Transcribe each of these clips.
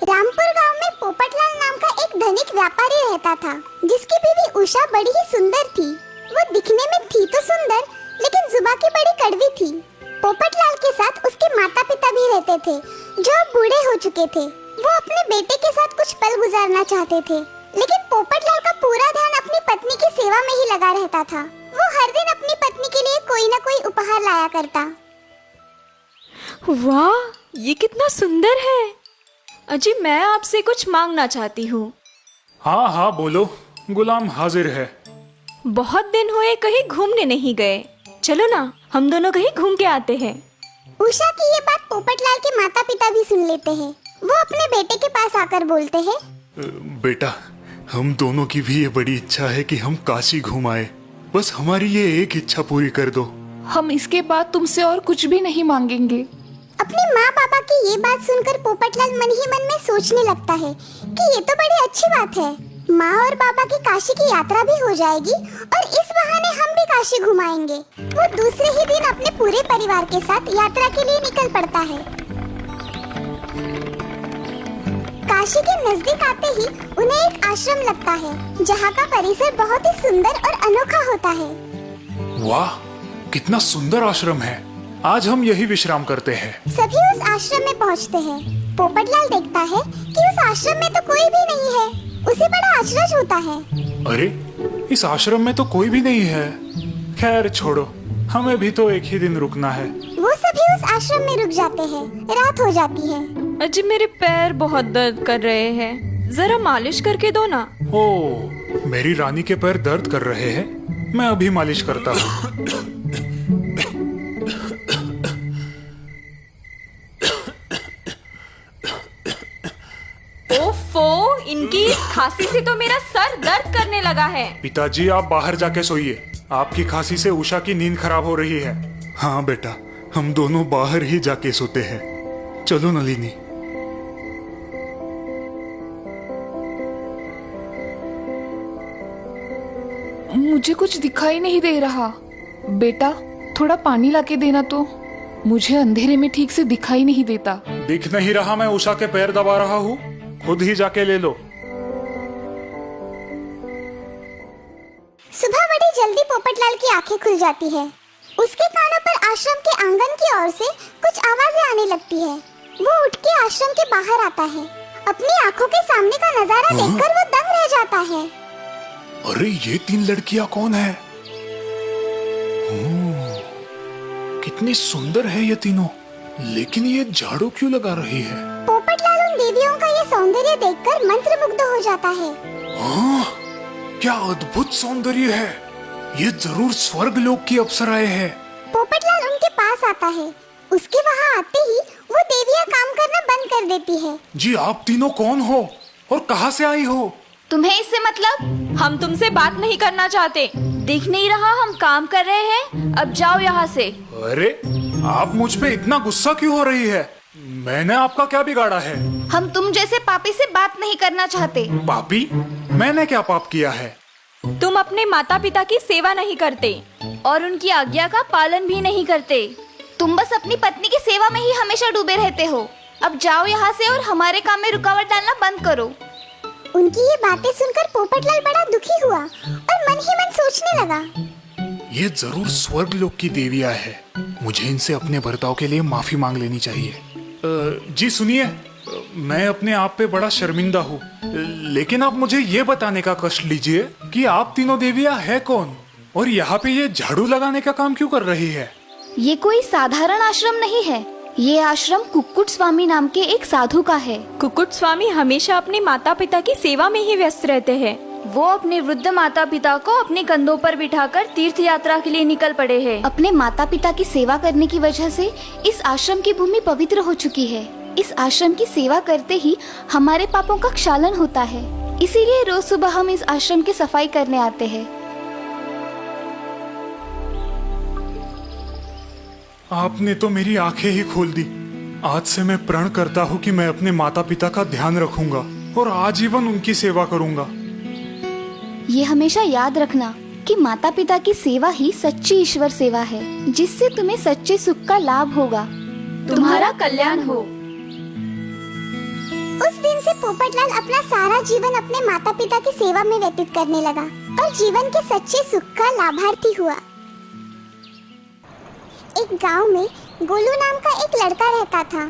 रामपुर गांव में पोपटलाल नाम का एक धनिक व्यापारी रहता था, जिसकी बीवी उषा बड़ी ही सुंदर थी। वो दिखने में थी तो सुंदर, लेकिन जुबान की बड़ी कड़वी थी। पोपटलाल के साथ उसके माता पिता भी रहते थे, जो अब बूढ़े हो चुके थे। वो अपने बेटे के साथ कुछ पल गुजारना चाहते थे, लेकिन पोपटलाल का पूरा ध्यान अपनी पत्नी की सेवा में ही लगा रहता था। वो हर दिन अपनी पत्नी के लिए कोई न कोई उपहार लाया करता। वाह, ये कितना सुंदर है। अजी, मैं आपसे कुछ मांगना चाहती हूँ। हाँ हाँ बोलो, गुलाम हाजिर है। बहुत दिन हुए कहीं घूमने नहीं गए, चलो ना हम दोनों कहीं घूम के आते हैं। उषा की ये बात पोपटलाल के माता पिता भी सुन लेते हैं। वो अपने बेटे के पास आकर बोलते हैं, बेटा, हम दोनों की भी ये बड़ी इच्छा है कि हम काशी घुमाए। बस हमारी ये एक इच्छा पूरी कर दो। हम इसके बाद तुमसे और कुछ भी नहीं मांगेंगे। अपने माँ पापा की ये बात सुनकर पोपटलाल मन ही मन में सोचने लगता है कि ये तो बड़ी अच्छी बात है। माँ और पापा की काशी की यात्रा भी हो जाएगी और इस बहाने हम भी काशी घुमाएंगे। वो दूसरे ही दिन अपने पूरे परिवार के साथ यात्रा के लिए निकल पड़ता है। काशी के नजदीक आते ही उन्हें एक आश्रम लगता है, जहाँ का परिसर बहुत ही सुंदर और अनोखा होता है। वाह, कितना सुंदर आश्रम है। आज हम यही विश्राम करते हैं। सभी उस आश्रम में पहुँचते हैं। पोपटलाल देखता है कि उस आश्रम में तो कोई भी नहीं है। उसे बड़ा अचरज होता है। अरे, इस आश्रम में तो कोई भी नहीं है। खैर छोड़ो, हमें भी तो एक ही दिन रुकना है। वो सभी उस आश्रम में रुक जाते हैं। रात हो जाती है। अजी, मेरे पैर बहुत दर्द कर रहे हैं, जरा मालिश करके दो ना। ओ, मेरी रानी के पैर दर्द कर रहे हैं, मैं अभी मालिश करता हूँ। ओफो, इनकी इस खांसी से तो मेरा सर दर्द करने लगा है। पिताजी, आप बाहर जाके सोइए। आपकी खांसी से उषा की नींद खराब हो रही है। हाँ बेटा, हम दोनों बाहर ही जाके सोते हैं। चलो नलिनी। मुझे कुछ दिखाई नहीं दे रहा। बेटा, थोड़ा पानी लाके देना तो। मुझे अंधेरे में ठीक से दिखाई नहीं देता। दिख नहीं रहा मैं उषा के पैर दबा रहा हूँ, खुद ही जाके ले लो। सुबह बड़ी जल्दी पोपटलाल की आंखें खुल जाती है। उसके कानों पर आश्रम के आंगन की ओर से कुछ आवाजें आने लगती है। वो उठ के आश्रम के बाहर आता है। अपनी आंखों के सामने का नजारा देखकर वो दंग रह जाता है। अरे, ये तीन लड़कियां कौन है? कितनी सुंदर है ये तीनों, लेकिन ये झाड़ू क्यों लगा रही है? पोपटलाल उन देवियों का ये सौंदर्य देखकर मंत्रमुग्ध हो जाता है। हाँ, क्या अद्भुत सौंदर्य है। ये जरूर स्वर्ग लोक की अप्सराएं हैं। पोपटलाल उनके पास आता है। उसके वहाँ आते ही वो देवियाँ काम करना बंद कर देती है। जी, आप तीनों कौन हो और कहाँ से आई हो? तुम्हें इससे मतलब? हम तुमसे बात नहीं करना चाहते। दिख नहीं रहा हम काम कर रहे हैं? अब जाओ यहाँ से। अरे, आप मुझ पे इतना गुस्सा क्यों हो रही है? मैंने आपका क्या बिगाड़ा है? हम तुम जैसे पापी से बात नहीं करना चाहते। पापी? मैंने क्या पाप किया है? तुम अपने माता पिता की सेवा नहीं करते और उनकी आज्ञा का पालन भी नहीं करते। तुम बस अपनी पत्नी की सेवा में ही हमेशा डूबे रहते हो। अब जाओ यहाँ से और हमारे काम में रुकावट डालना बंद करो। उनकी ये बातें सुनकर पोपटलाल बड़ा दुखी हुआ और मन ही मन सोचने लगा, ये जरूर स्वर्ग लोक की देवियां है। मुझे इनसे अपने बर्ताव के लिए माफी मांग लेनी चाहिए। जी सुनिए, मैं अपने आप पे बड़ा शर्मिंदा हूँ, लेकिन आप मुझे ये बताने का कष्ट लीजिए कि आप तीनों देवियां है कौन और यहाँ पे ये झाड़ू लगाने का काम क्यों कर रही है? ये कोई साधारण आश्रम नहीं है। ये आश्रम कुक्कुट स्वामी नाम के एक साधु का है। कुक्कुट स्वामी हमेशा अपने माता पिता की सेवा में ही व्यस्त रहते हैं। वो अपने वृद्ध माता पिता को अपने कंधों पर बिठाकर तीर्थ यात्रा के लिए निकल पड़े हैं। अपने माता पिता की सेवा करने की वजह से इस आश्रम की भूमि पवित्र हो चुकी है। इस आश्रम की सेवा करते ही हमारे पापों का क्षालन होता है। इसीलिए रोज सुबह हम इस आश्रम की सफाई करने आते हैं। आपने तो मेरी आंखें ही खोल दी। आज से मैं प्रण करता हूँ कि मैं अपने माता पिता का ध्यान रखूंगा और आजीवन उनकी सेवा करूंगा। ये हमेशा याद रखना कि माता पिता की सेवा ही सच्ची ईश्वर सेवा है, जिससे तुम्हें सच्चे सुख का लाभ होगा। तुम्हारा कल्याण हो। उस दिन पोपटलाल अपना सारा जीवन अपने माता पिता की सेवा में व्यतीत करने लगा और जीवन के सच्चे सुख का लाभार्थी हुआ। एक गांव में गोलू नाम का एक लड़का रहता था।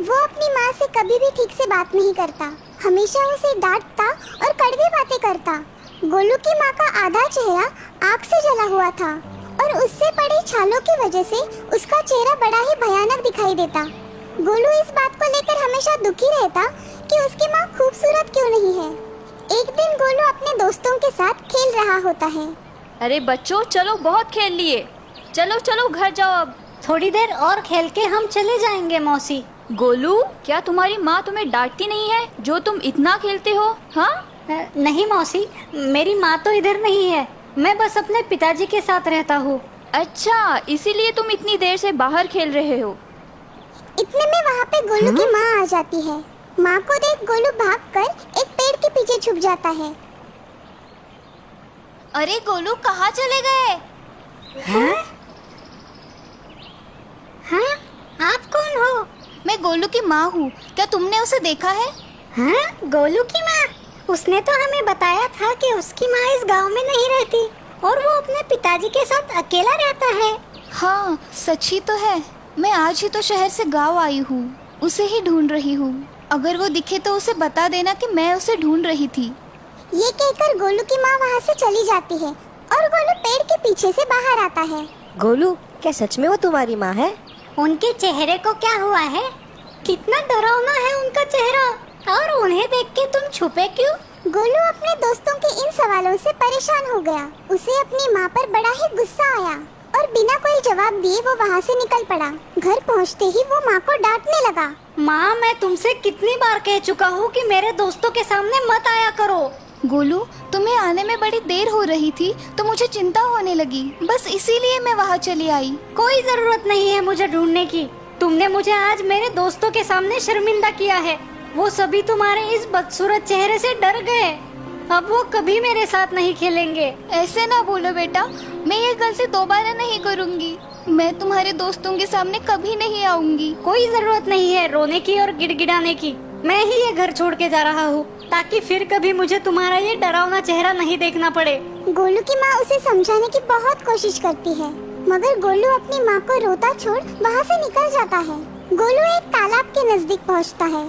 वो अपनी माँ से कभी भी ठीक से बात नहीं करता, हमेशा उसे डांटता और कड़वी बातें करता। गोलू की माँ का आधा चेहरा आग से जला हुआ था और उससे पड़े छालों की वजह से उसका चेहरा बड़ा ही भयानक दिखाई देता। गोलू इस बात को लेकर हमेशा दुखी रहता कि उसकी माँ खूबसूरत क्यों नहीं है। एक दिन गोलू अपने दोस्तों के साथ खेल रहा होता है। अरे बच्चों, चलो बहुत खेल लिए, चलो चलो घर जाओ अब। थोड़ी देर और खेल के हम चले जाएंगे मौसी। गोलू, क्या तुम्हारी माँ तुम्हें डांटती नहीं है जो तुम इतना खेलते हो? हाँ? नहीं मौसी, मेरी माँ तो इधर नहीं है, मैं बस अपने पिताजी के साथ रहता हूँ। अच्छा, इसीलिए तुम इतनी देर से बाहर खेल रहे हो। इतने में वहाँ पे गोलू की माँ आ जाती है। माँ को देख गोलू भागकर एक पेड़ के पीछे छुप जाता है। अरे गोलू, कहाँ चले गए? हाँ? आप कौन हो? मैं गोलू की माँ हूँ। क्या तुमने उसे देखा है? हाँ? गोलू की माँ? उसने तो हमें बताया था कि उसकी माँ इस गांव में नहीं रहती और वो अपने पिताजी के साथ अकेला रहता है। हाँ, सच ही तो है। मैं आज ही तो शहर से गांव आई हूँ, उसे ही ढूंढ रही हूँ। अगर वो दिखे तो उसे बता देना कि मैं उसे ढूंढ रही थी। ये कहकर गोलू की माँ वहाँ से चली जाती है और गोलू पेड़ के पीछे से बाहर आता है। गोलू, क्या सच में वो तुम्हारी माँ है? उनके चेहरे को क्या हुआ है? कितना डरावना है उनका चेहरा, और उन्हें देख के तुम छुपे क्यों? गोलू अपने दोस्तों के इन सवालों से परेशान हो गया। उसे अपनी माँ पर बड़ा ही गुस्सा आया और बिना कोई जवाब दिए वो वहाँ से निकल पड़ा। घर पहुँचते ही वो माँ को डांटने लगा। माँ, मैं तुमसे कितनी बार कह चुका हूँ कि मेरे दोस्तों के सामने मत आया करो। गोलू, तुम्हें आने में बड़ी देर हो रही थी तो मुझे चिंता होने लगी, बस इसीलिए मैं वहाँ चली आई। कोई जरूरत नहीं है मुझे ढूंढने की। तुमने मुझे आज मेरे दोस्तों के सामने शर्मिंदा किया है। वो सभी तुम्हारे इस बदसूरत चेहरे से डर गए। अब वो कभी मेरे साथ नहीं खेलेंगे। ऐसे ना बोलो बेटा, मैं ये गलती दोबारा नहीं करूँगी। मैं तुम्हारे दोस्तों के सामने कभी नहीं आऊंगी। कोई जरूरत नहीं है रोने की और गिड़गिड़ाने की। मैं ही ये घर छोड़ के जा रहा हूँ ताकि फिर कभी मुझे तुम्हारा ये डरावना चेहरा नहीं देखना पड़े। गोलू की माँ उसे समझाने की बहुत कोशिश करती है, मगर गोलू अपनी माँ को रोता छोड़ वहाँ से निकल जाता है। गोलू एक तालाब के नजदीक पहुँचता है।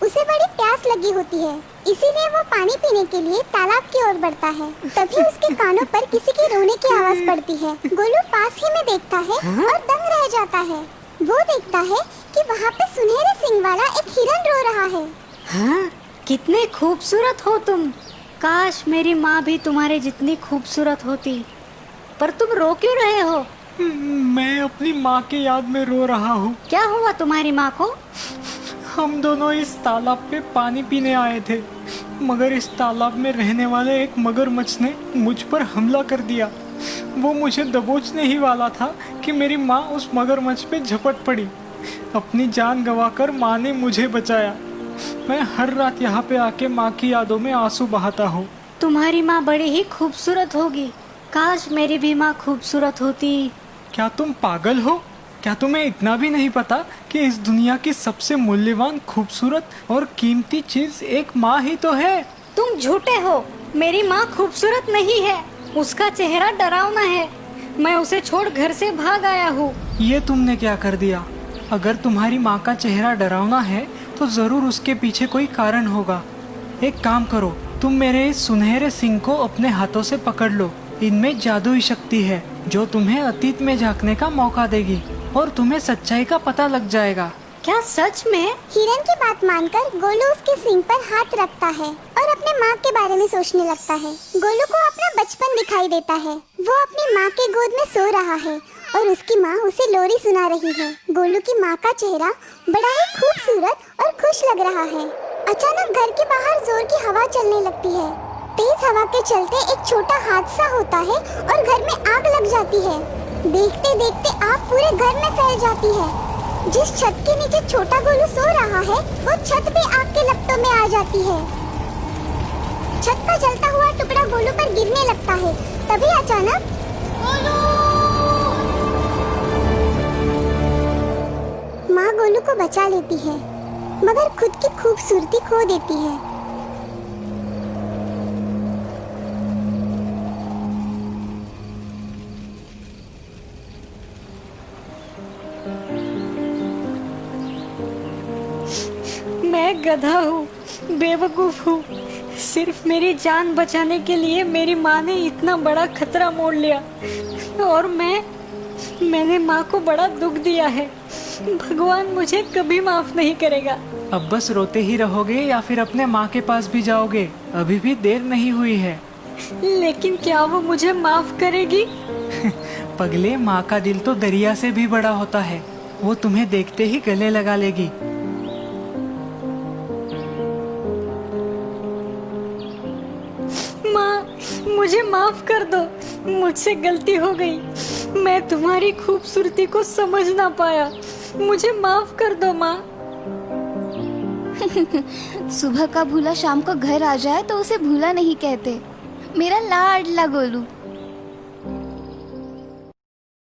उसे बड़ी प्यास लगी होती है, इसीलिए वो पानी पीने के लिए तालाब की ओर बढ़ता है। तभी उसके कानों पर किसी के रोने की आवाज पड़ती है। गोलू पास ही में देखता है और दंग रह जाता है। वो देखता है कि वहाँ पे सुनहरे सिंग वाला एक हिरन रो रहा है। हाँ, कितने खूबसूरत हो तुम। काश मेरी माँ भी तुम्हारे जितनी खूबसूरत होती। पर तुम रो क्यों रहे हो? मैं अपनी माँ की याद में रो रहा हूँ। क्या हुआ तुम्हारी माँ को? हम दोनों इस तालाब पे पानी पीने आए थे, मगर इस तालाब में रहने वाले एक मगरमच्छ ने मुझ पर हमला कर दिया। वो मुझे दबोचने ही वाला था कि मेरी माँ उस मगरमच्छ पे झपट पड़ी। अपनी जान गंवाकर माँ ने मुझे बचाया। मैं हर रात यहाँ पे आके माँ की यादों में आंसू बहाता हूँ। तुम्हारी माँ बड़ी ही खूबसूरत होगी। काश मेरी भी माँ खूबसूरत होती। क्या तुम पागल हो? क्या तुम्हें इतना भी नहीं पता कि इस दुनिया की सबसे मूल्यवान, खूबसूरत और कीमती चीज एक माँ ही तो है? तुम झूठे हो। मेरी माँ खूबसूरत नहीं है, उसका चेहरा डरावना है। मैं उसे छोड़ घर से भाग आया हूँ। ये तुमने क्या कर दिया? अगर तुम्हारी माँ का चेहरा डरावना है तो जरूर उसके पीछे कोई कारण होगा। एक काम करो, तुम मेरे इस सुनहरे सिंग को अपने हाथों से पकड़ लो। इनमें जादुई शक्ति है जो तुम्हें अतीत में झांकने का मौका देगी और तुम्हें सच्चाई का पता लग जाएगा। क्या सच में? हिरन की बात मानकर गोलू उसके सींग पर हाथ रखता है और अपने माँ के बारे में सोचने लगता है। गोलू को अपना बचपन दिखाई देता है। वो अपनी माँ के गोद में सो रहा है और उसकी माँ उसे लोरी सुना रही है। गोलू की माँ का चेहरा बड़ा ही खूबसूरत और खुश लग रहा है। अचानक घर के बाहर जोर की हवा चलने लगती है। तेज हवा के चलते एक छोटा हादसा होता है और घर में आग लग जाती है। देखते देखते आग पूरे घर में फैल जाती है। जिस छत के नीचे छोटा गोलू सो रहा है वो छत भी आग के लपटों में आ जाती है। छत का जलता हुआ टुकड़ा गोलू पर गिरने लगता है। तभी अचानक माँ गोलू को बचा लेती है। मगर खुद की खूबसूरती खो देती है। मैं गधा हूँ, बेवकूफ हूँ। सिर्फ मेरी जान बचाने के लिए मेरी माँ ने इतना बड़ा खतरा मोल लिया और मैंने माँ को बड़ा दुख दिया है। भगवान मुझे कभी माफ नहीं करेगा। अब बस रोते ही रहोगे या फिर अपने माँ के पास भी जाओगे? अभी भी देर नहीं हुई है। लेकिन क्या वो मुझे माफ करेगी? पगले, माँ का दिल तो दरिया से भी बड़ा होता है। वो तुम्हें देखते ही गले लगा लेगी। माँ, मुझे माफ कर दो, मुझसे गलती हो गई। मैं तुम्हारी खूबसूरती को समझ ना पाया, मुझे माफ कर दो माँ। सुबह का भूला शाम को घर आ जाए तो उसे भूला नहीं कहते। मेरा लाडला गोलू।